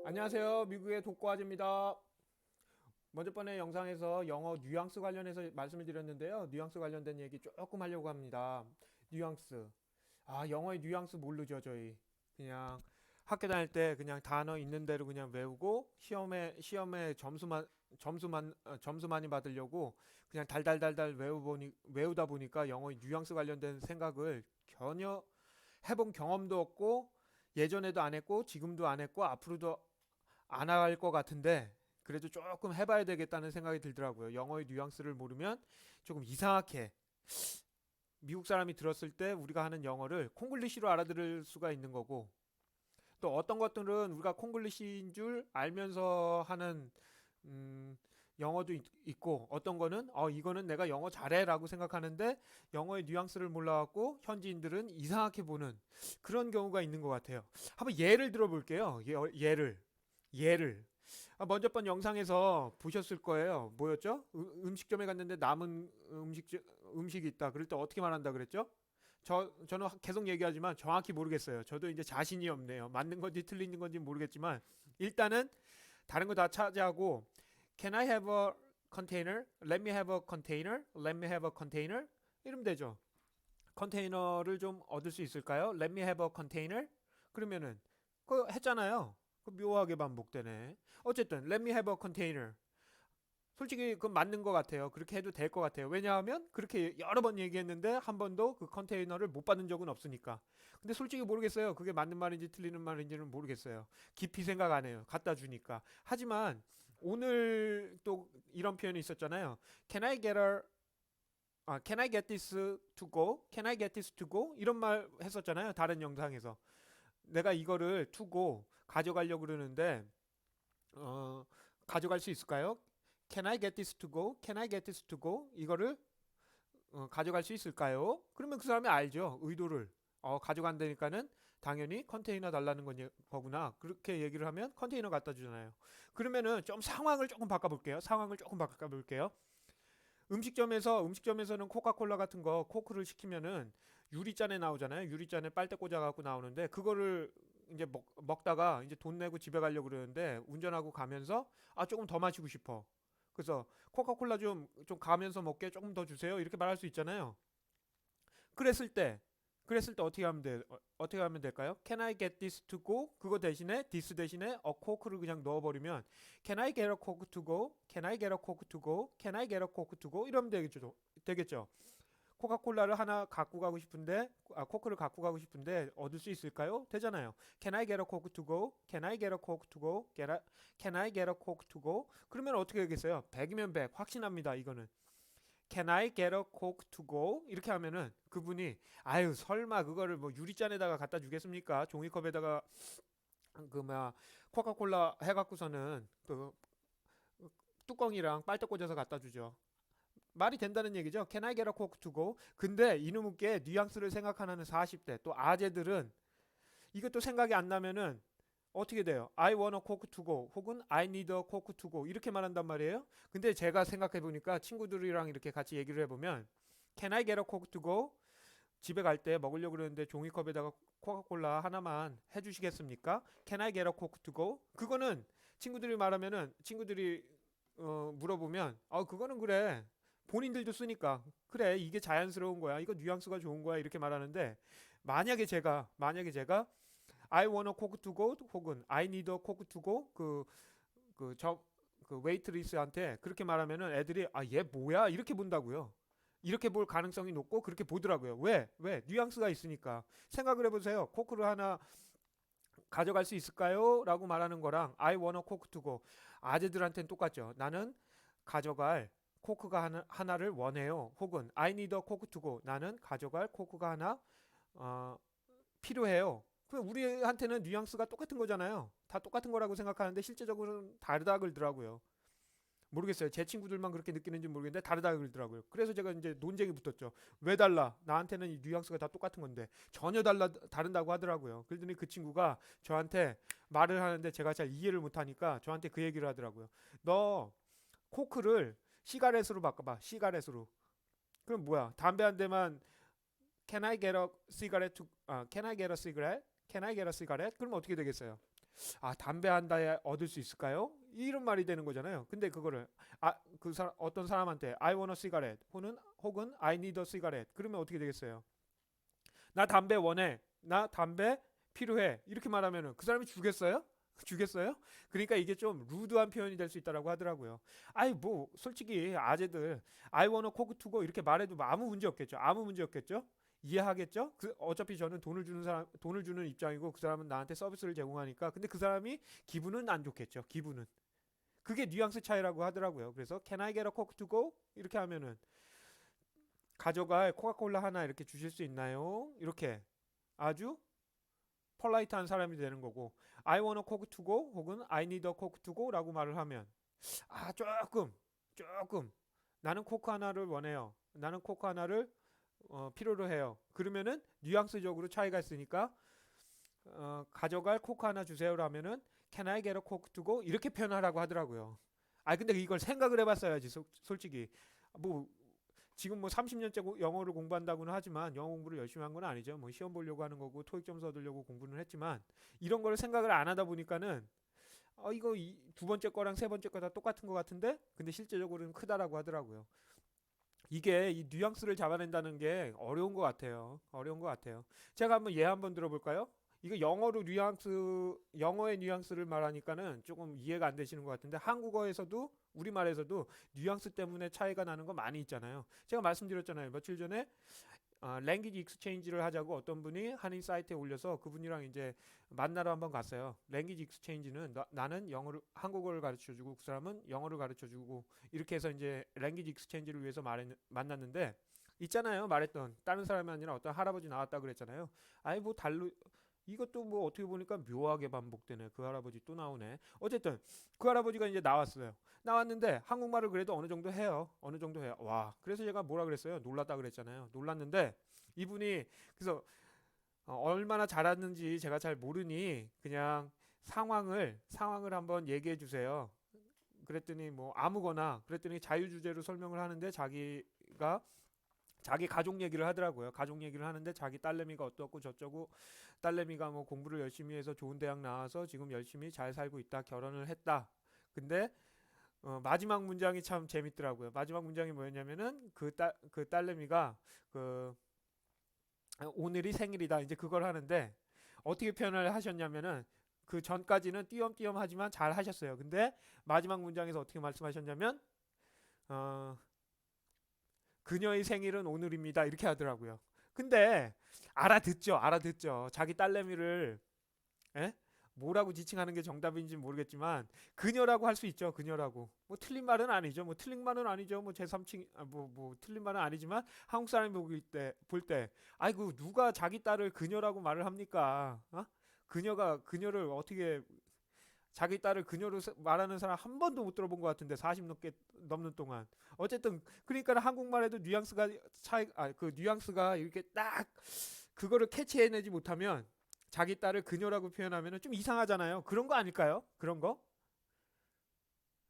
안녕하세요. 미국의 독고아지입니다. 먼저 번에 영상에서 영어 뉘앙스 관련해서 말씀을 드렸는데요. 뉘앙스 관련된 얘기 조금 하려고 합니다. 뉘앙스. 영어의 뉘앙스 모르죠, 저희. 그냥 학교 다닐 때 그냥 단어 있는 대로 그냥 외우고 시험에 점수 많이 받으려고 그냥 달달달달 외우다 보니까 영어의 뉘앙스 관련된 생각을 전혀 해본 경험도 없고 예전에도 안 했고 지금도 안 했고 앞으로도 안 할 것 같은데 그래도 조금 해봐야 되겠다는 생각이 들더라고요. 영어의 뉘앙스를 모르면 조금 이상하게 미국 사람이 들었을 때 우리가 하는 영어를 콩글리시로 알아들을 수가 있는 거고 또 어떤 것들은 우리가 콩글리시인 줄 알면서 하는 영어도 있고 어떤 거는 이거는 내가 영어 잘해라고 생각하는데 영어의 뉘앙스를 몰라갖고 현지인들은 이상하게 보는 그런 경우가 있는 것 같아요. 한번 예를 들어볼게요. 예를 먼저 번 영상에서 보셨을 거예요. 뭐였죠? 음식점에 갔는데 남은 음식이 있다. 그럴 때 어떻게 말한다 그랬죠? 저는 계속 얘기하지만 정확히 모르겠어요. 저도 이제 자신이 없네요. 맞는 건지 틀린 건지 모르겠지만 일단은 다른 거 다 차지하고 Can I have a container? Let me have a container? Let me have a container? 이러면 되죠. 컨테이너를 좀 얻을 수 있을까요? Let me have a container? 그러면은 그거 했잖아요. 그 묘하게 반복되네. 어쨌든 let me have a container. 솔직히 그건 맞는 것 같아요. 그렇게 해도 될 것 같아요. 왜냐하면 그렇게 여러 번 얘기했는데 한 번도 그 컨테이너를 못 받은 적은 없으니까. 근데 솔직히 모르겠어요. 그게 맞는 말인지 틀리는 말인지는 모르겠어요. 깊이 생각 안 해요. 갖다 주니까. 하지만 오늘 또 이런 표현이 있었잖아요. Can I get this to go? Can I get this to go? 이런 말 했었잖아요. 다른 영상에서. 내가 이거를 to go 가져가려고 그러는데 어, 가져갈 수 있을까요? Can I get this to go? Can I get this to go? 이거를 가져갈 수 있을까요? 그러면 그 사람이 알죠. 의도를. 가져간다니까는 당연히 컨테이너 달라는 거구나. 그렇게 얘기를 하면 컨테이너 갖다 주잖아요. 그러면은 좀 상황을 조금 바꿔볼게요. 음식점에서는 코카콜라 같은 거 코크를 시키면은 유리잔에 나오잖아요. 유리잔에 빨대 꽂아 갖고 나오는데 그거를 이제 먹다가 이제 돈 내고 집에 가려고 그러는데 운전하고 가면서 조금 더 마시고 싶어. 그래서 코카콜라 좀 가면서 먹게 조금 더 주세요. 이렇게 말할 수 있잖아요. 그랬을 때 그랬을 때 어떻게 하면 될까요? Can I get this to go? 그거 대신에 this 대신에 coke를 그냥 넣어버리면 Can I get a coke to go? Can I get a coke to go? Can I get a coke to go? 이러면 되겠죠. 코카콜라를 하나 갖고 가고 싶은데 코크를 갖고 가고 싶은데 얻을 수 있을까요? 되잖아요. Can I get a coke to go? Can I get a coke to go? Can I get a coke to go? 그러면 어떻게 하겠어요? 100이면 100 확신합니다. 이거는. Can I get a coke to go? 이렇게 하면은 그분이 아유 설마 그거를 뭐 유리잔에다가 갖다 주겠습니까? 종이컵에다가 그 뭐야 코카콜라 해갖고서는 그 뚜껑이랑 빨대 꽂아서 갖다 주죠. 말이 된다는 얘기죠. Can I get a coke to go? 근데 이놈의 뉘앙스를 생각하는 40대 또 아재들은 이것도 생각이 안 나면은 어떻게 돼요? I want a coke to go 혹은 I need a coke to go 이렇게 말한단 말이에요. 근데 제가 생각해 보니까 친구들이랑 이렇게 같이 얘기를 해보면 Can I get a coke to go? 집에 갈 때 먹으려고 그러는데 종이컵에다가 코카콜라 하나만 해주시겠습니까? Can I get a coke to go? 그거는 친구들이 물어보면 그거는 그래 본인들도 쓰니까 그래 이게 자연스러운 거야 이거 뉘앙스가 좋은 거야 이렇게 말하는데 만약에 제가 I want a coke to go 혹은 I need a coke to go 그 웨이트리스한테 그렇게 말하면은 애들이 얘 뭐야 이렇게 본다고요. 이렇게 볼 가능성이 높고 그렇게 보더라고요. 왜? 뉘앙스가 있으니까. 생각을 해보세요. 코크를 하나 가져갈 수 있을까요? 라고 말하는 거랑 I want a coke to go. 아재들한테는 똑같죠. 나는 가져갈 코크가 하나를 원해요. 혹은 I need a coke to go. 나는 가져갈 코크가 하나 어, 필요해요. 그 우리한테는 뉘앙스가 똑같은 거잖아요. 다 똑같은 거라고 생각하는데 실제적으로는 다르다 그러더라고요. 모르겠어요. 제 친구들만 그렇게 느끼는지 모르겠는데 다르다 그러더라고요. 그래서 제가 이제 논쟁이 붙었죠. 왜 달라? 나한테는 이 뉘앙스가 다 똑같은 건데 전혀 다른다고 하더라고요. 그러더니 그 친구가 저한테 말을 하는데 제가 잘 이해를 못하니까 저한테 그 얘기를 하더라고요. 너 코크를 시가렛으로 바꿔봐. 시가렛으로. 그럼 뭐야? 담배 한 대만 Can I get a cigarette? Can I get a cigarette? Can I get a cigarette? 그럼 어떻게 되겠어요? 아, 담배 한 달에 얻을 수 있을까요? 이런 말이 되는 거잖아요. 근데 그거를 그 사람 어떤 사람한테 I want a cigarette 혹은 I need a cigarette 그러면 어떻게 되겠어요? 나 담배 원해. 나 담배 필요해. 이렇게 말하면은 그 사람이 주겠어요? 주겠어요? 그러니까 이게 좀 루드한 표현이 될 수 있다라고 하더라고요. 아이 뭐 솔직히 아재들 I wanna coke to go 이렇게 말해도 뭐 아무 문제 없겠죠. 아무 문제 없겠죠? 이해하겠죠? 어차피 저는 돈을 주는 입장이고 그 사람은 나한테 서비스를 제공하니까. 근데 그 사람이 기분은 안 좋겠죠. 기분은. 그게 뉘앙스 차이라고 하더라고요. 그래서 Can I get a coke to go? 이렇게 하면은 가져갈 코카콜라 하나 이렇게 주실 수 있나요? 이렇게 아주 폴라이트한 사람이 되는 거고 I want a coke to go 혹은 I need a coke to go라고 말을 하면 조금 나는 코크 하나를 원해요. 나는 코크 하나를 필요로 해요. 그러면은 뉘앙스적으로 차이가 있으니까 가져갈 코크 하나 주세요라면은 Can I get a coke to go 이렇게 표현하라고 하더라고요. 아 근데 이걸 생각을 해봤어야지 솔직히 뭐 지금 뭐 30년째 영어를 공부한다고는 하지만 영어 공부를 열심히 한 건 아니죠. 뭐 시험 보려고 하는 거고 토익 점수 얻으려고 공부는 했지만 이런 거를 생각을 안 하다 보니까는 이거 두 번째 거랑 세 번째 거 다 똑같은 것 같은데 근데 실제적으로는 크다라고 하더라고요. 이게 이 뉘앙스를 잡아낸다는 게 어려운 것 같아요. 어려운 것 같아요. 제가 한번 예 한번 들어볼까요? 이거 영어의 뉘앙스를 말하니까는 조금 이해가 안 되시는 것 같은데 한국어에서도 우리말에서도 뉘앙스 때문에 차이가 나는 거 많이 있잖아요. 제가 말씀드렸잖아요. 며칠 전에 랭귀지 익스체인지를 하자고 어떤 분이 한인 사이트에 올려서 그분이랑 이제 만나러 한번 갔어요. 랭귀지 익스체인지는 나는 한국어를 가르쳐 주고 그 사람은 영어를 가르쳐 주고 이렇게 해서 이제 랭귀지 익스체인지를 위해서 만났는데 있잖아요. 말했던 다른 사람이 아니라 어떤 할아버지 나왔다 그랬잖아요. 아니 뭐 달로 이것도 뭐 어떻게 보니까 묘하게 반복되네. 그 할아버지 또 나오네. 어쨌든 그 할아버지가 이제 나왔어요. 나왔는데 한국말을 그래도 어느 정도 해요. 어느 정도 해요. 와. 그래서 제가 뭐라 그랬어요? 놀랐다 그랬잖아요. 놀랐는데 이분이 그래서 얼마나 잘하는지 제가 잘 모르니 그냥 상황을 한번 얘기해 주세요. 그랬더니 뭐 아무거나 그랬더니 자유 주제로 설명을 하는데 자기가 자기 가족 얘기를 하더라고요. 가족 얘기를 하는데 자기 딸내미가 어떻고 저쩌고 딸내미가 뭐 공부를 열심히 해서 좋은 대학 나와서 지금 열심히 잘 살고 있다. 결혼을 했다. 근데 마지막 문장이 참 재밌더라고요. 마지막 문장이 뭐였냐면은 그 딸내미가 그 오늘이 생일이다. 이제 그걸 하는데 어떻게 표현을 하셨냐면은 그 전까지는 띄엄띄엄 하지만 잘 하셨어요. 근데 마지막 문장에서 어떻게 말씀하셨냐면 어, 그녀의 생일은 오늘입니다. 이렇게 하더라고요. 근데 알아듣죠. 자기 딸내미를 에? 뭐라고 지칭하는 게 정답인지 모르겠지만 그녀라고 할 수 있죠. 그녀라고. 뭐 틀린 말은 아니죠. 뭐 틀린 말은 아니죠. 뭐 제3층 뭐 틀린 말은 아니지만 한국 사람이 볼 때 아이고 누가 자기 딸을 그녀라고 말을 합니까? 그녀를 어떻게 자기 딸을 그녀로 말하는 사람 한 번도 못 들어본 것 같은데 40 넘는 동안 어쨌든 그러니까 한국말에도 그 뉘앙스가 이렇게 딱 그거를 캐치해내지 못하면 자기 딸을 그녀라고 표현하면 좀 이상하잖아요. 그런 거 아닐까요? 그런 거?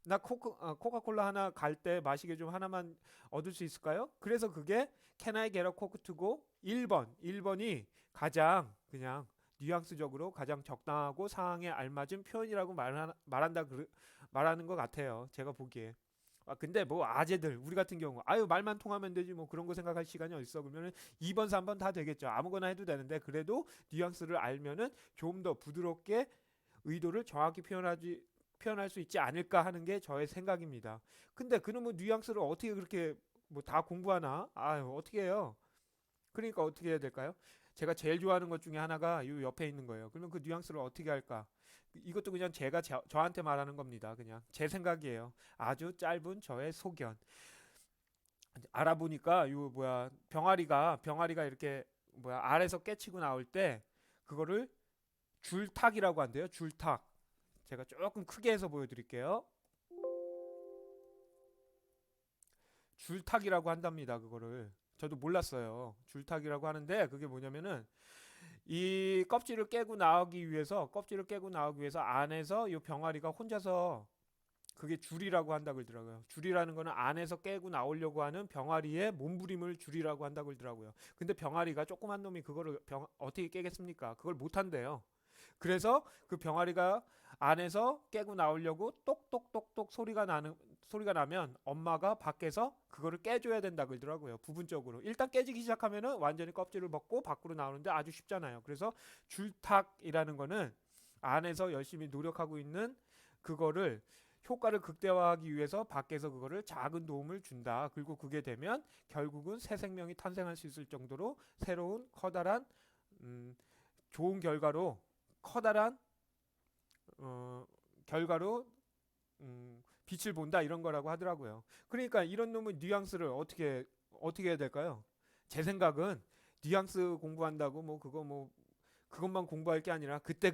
나 코카콜라 하나 갈 때 마시게 좀 하나만 얻을 수 있을까요? 그래서 그게 Can I get a Coke to go? 1번이 가장 그냥 뉘앙스적으로 가장 적당하고 상황에 알맞은 표현이라고 말하는 것 같아요. 제가 보기에. 근데 뭐 아재들 우리 같은 경우 아유 말만 통하면 되지 뭐 그런 거 생각할 시간이 어딨어 그러면은 2번 3번 다 되겠죠. 아무거나 해도 되는데 그래도 뉘앙스를 알면은 좀 더 부드럽게 의도를 정확히 표현할 수 있지 않을까 하는 게 저의 생각입니다. 근데 그놈의 뉘앙스를 어떻게 그렇게 뭐 다 공부하나? 아유 어떻게 해요? 그러니까 어떻게 해야 될까요? 제가 제일 좋아하는 것 중에 하나가 이 옆에 있는 거예요. 그러면 그 뉘앙스를 어떻게 할까? 이것도 그냥 제가 저한테 말하는 겁니다. 그냥 제 생각이에요. 아주 짧은 저의 소견. 알아보니까 요 뭐야 병아리가 이렇게 뭐야 알에서 깨치고 나올 때 그거를 줄탁이라고 한대요. 줄탁. 제가 조금 크게 해서 보여드릴게요. 줄탁이라고 한답니다. 그거를 저도 몰랐어요. 줄탁이라고 하는데 그게 뭐냐면은 이 껍질을 깨고 나오기 위해서 안에서 이 병아리가 혼자서 그게 줄이라고 한다고 그러더라고요. 줄이라는 거는 안에서 깨고 나오려고 하는 병아리의 몸부림을 줄이라고 한다고 그러더라고요. 근데 병아리가 조그만 놈이 그거를 어떻게 깨겠습니까? 그걸 못 한대요. 그래서 그 병아리가 안에서 깨고 나오려고 똑똑똑똑 소리가 나면 엄마가 밖에서 그거를 깨줘야 된다 그러더라고요. 부분적으로. 일단 깨지기 시작하면은 완전히 껍질을 벗고 밖으로 나오는데 아주 쉽잖아요. 그래서 줄탁이라는 거는 안에서 열심히 노력하고 있는 그거를 효과를 극대화하기 위해서 밖에서 그거를 작은 도움을 준다. 그리고 그게 되면 결국은 새 생명이 탄생할 수 있을 정도로 새로운 커다란 좋은 결과로 커다란 결과로 빛을 본다 이런 거라고 하더라고요. 그러니까 이런 놈의 뉘앙스를 어떻게 해야 될까요? 제 생각은 뉘앙스 공부한다고 뭐 그거 뭐 그것만 공부할 게 아니라 그때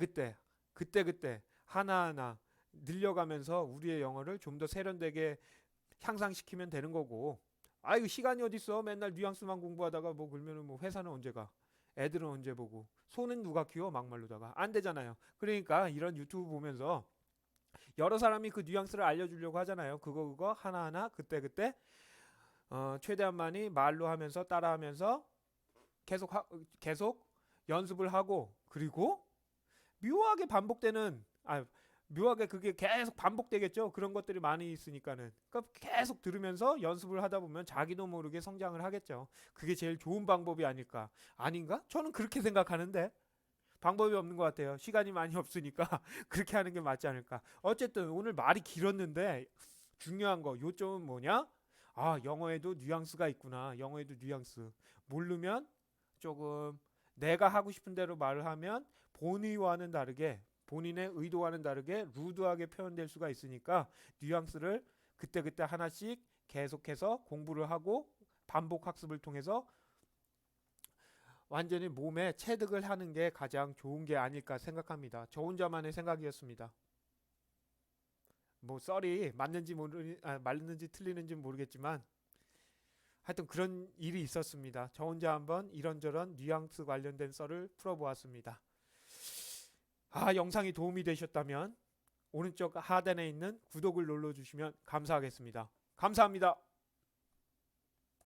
하나하나 늘려가면서 우리의 영어를 좀 더 세련되게 향상시키면 되는 거고. 아이고 시간이 어딨어? 맨날 뉘앙스만 공부하다가 뭐 그러면은 뭐 회사는 언제 가? 애들은 언제 보고? 소는 누가 키워? 막말로다가 안 되잖아요. 그러니까 이런 유튜브 보면서 여러 사람이 그 뉘앙스를 알려주려고 하잖아요. 그거 하나하나 그때 최대한 많이 말로 하면서 따라하면서 계속 연습을 하고 그리고 묘하게 반복되는 묘하게 그게 계속 반복되겠죠. 그런 것들이 많이 있으니까는. 그러니까 계속 들으면서 연습을 하다 보면 자기도 모르게 성장을 하겠죠. 그게 제일 좋은 방법이 아닐까. 아닌가? 저는 그렇게 생각하는데. 방법이 없는 것 같아요. 시간이 많이 없으니까 그렇게 하는 게 맞지 않을까. 어쨌든 오늘 말이 길었는데 중요한 거 요점은 뭐냐? 영어에도 뉘앙스가 있구나. 영어에도 뉘앙스. 모르면 조금 내가 하고 싶은 대로 말을 하면 본의와는 다르게 본인의 의도와는 다르게 루드하게 표현될 수가 있으니까 뉘앙스를 그때 하나씩 계속해서 공부를 하고 반복 학습을 통해서 완전히 몸에 체득을 하는 게 가장 좋은 게 아닐까 생각합니다. 저 혼자만의 생각이었습니다. 뭐 썰이 맞는지 틀리는지 모르겠지만 하여튼 그런 일이 있었습니다. 저 혼자 한번 이런저런 뉘앙스 관련된 썰을 풀어보았습니다. 영상이 도움이 되셨다면 오른쪽 하단에 있는 구독을 눌러주시면 감사하겠습니다. 감사합니다.